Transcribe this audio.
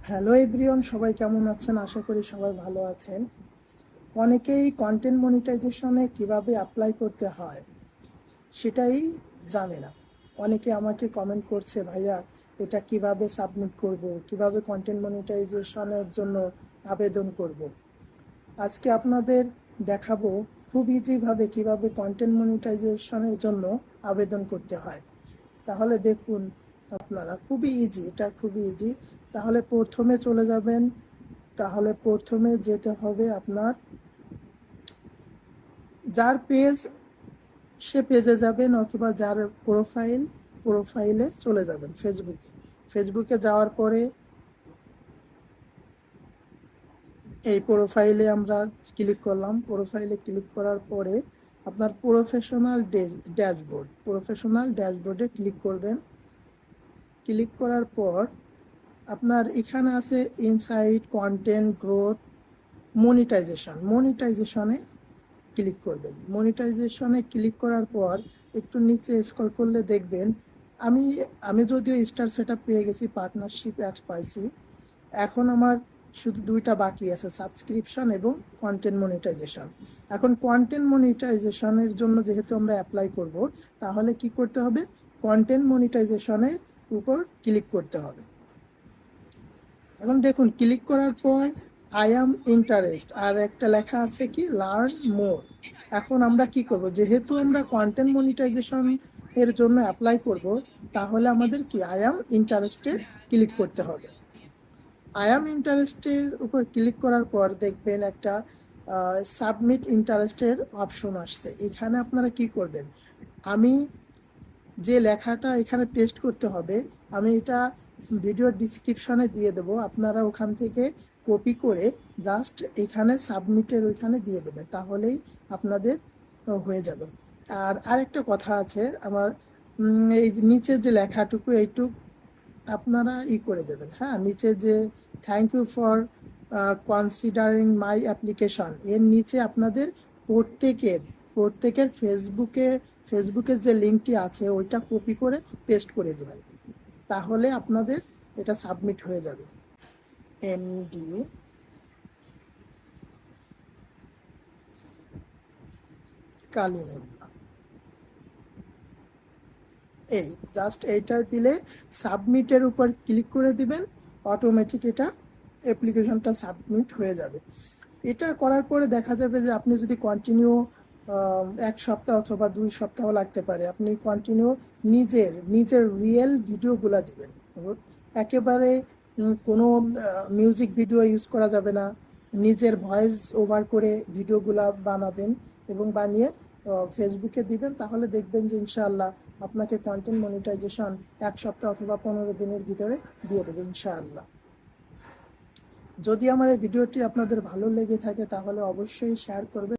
Hello everyone, সবাই কেমন আছেন? আশা করি সবাই ভালো আছেন। অনেকেই কন্টেন্ট মনিটাইজেশনে কিভাবে অ্যাপ্লাই করতে হয় সেটাই জানে না। অনেকে আমাকে কমেন্ট করছে, ভাইয়া এটা কিভাবে সাবমিট করব, কিভাবে কন্টেন্ট মনিটাইজেশনের জন্য আবেদন করব। আজকে আপনাদের দেখাবো খুব ইজিভাবে কিভাবে কন্টেন্ট মনিটাইজেশনের জন্য আবেদন করতে হয়। তাহলে দেখুন, আপনারা খুবই ইজি, এটা খুবই ইজি। তাহলে প্রথমে যেতে হবে আপনার যার পেজ, সে পেজে যাবেন, অথবা যার প্রোফাইলে চলে যাবেন। ফেসবুকে যাওয়ার পরে এই প্রোফাইলে আমরা ক্লিক করলাম। প্রোফাইলে ক্লিক করার পরে আপনার প্রফেশনাল ড্যাশবোর্ডে ক্লিক করবেন। ক্লিক করার পর আপনার এখানে আছে ইনসাইট, কন্টেন্ট গ্রোথ, মনিটাইজেশনে ক্লিক করবেন। মনিটাইজেশনে ক্লিক করার পর একটু নিচে স্ক্রল করলে দেখবেন, আমি আমি যদিও স্টার সেটআপ পেয়ে গেছি, পার্টনারশিপ অ্যাড পাইছি। এখন আমার শুধু দুইটা বাকি আছে, সাবস্ক্রিপশন এবং কন্টেন্ট মনিটাইজেশন। এখন কন্টেন্ট মনিটাইজেশনের জন্য যেহেতু আমরা অ্যাপ্লাই করব, তাহলে কি করতে হবে? কন্টেন্ট মনিটাইজেশনের উপর ক্লিক করতে হবে। এখন দেখুন, ক্লিক করার পর আই অ্যাম ইন্টারেস্ট আর একটা লেখা আছে কি, লার্ন মোর। এখন আমরা কি করব? যেহেতু আমরা কন্টেন্ট মনিটাইজেশন এর জন্য অ্যাপ্লাই করব, তাহলে আমাদের কি আই অ্যাম ইন্টারেস্টেড ক্লিক করতে হবে। আই অ্যাম ইন্টারেস্টের উপর ক্লিক করার পর দেখবেন একটা সাবমিট ইন্টারেস্টের অপশন আসছে। এখানে আপনারা কি করবেন? আমি যে লেখাটা এখানে পেস্ট করতে হবে, আমি এটা ভিডিওর ডিসক্রিপশনে দিয়ে দেব। আপনারা ওখান থেকে কপি করে জাস্ট এখানে সাবমিটের ওইখানে দিয়ে দেবেন, তাহলেই আপনাদের হয়ে যাবে। আর আরেকটা কথা আছে আমার, এই নিচে যে লেখাটুকু, এইটুকু আপনারা করে দেবেন। হ্যাঁ, নিচে যে thank you for considering my application, এর নিচে আপনাদের প্রত্যেকের ফেসবুকের যে লিঙ্কটি আছে ওইটা কপি করে পেস্ট করে দেবেন, তাহলে আপনাদের এটা সাবমিট হয়ে যাবে। এমডি কালিমুল্লাহ, এই জাস্ট এইটা দিলে সাবমিটের উপর ক্লিক করে দিবেন, অটোমেটিক এটা অ্যাপ্লিকেশনটা সাবমিট হয়ে যাবে। এটা করার পরে দেখা যাবে যে আপনি যদি কন্টিনিউ 1 সপ্তাহ অথবা 2 সপ্তাহ লাগতে পারে, আপনি কন্টিনিউ নিজের রিয়েল ভিডিওগুলা দিবেন। একেবারে কোনো মিউজিক ভিডিও ইউজ করা যাবে না। নিজের ভয়েস ওভার করে ভিডিওগুলা বানাবেন এবং বানিয়ে ফেসবুকে দিবেন, তাহলে দেখবেন যে ইনশাআল্লাহ আপনাকে কন্টেন্ট মনিটাইজেশন 1 সপ্তাহ অথবা 15 দিনের ভিতরে দিয়ে দেবে ইনশাআল্লাহ। যদি আমার এই ভিডিওটি আপনাদের ভালো লেগে থাকে, তাহলে অবশ্যই শেয়ার করবেন।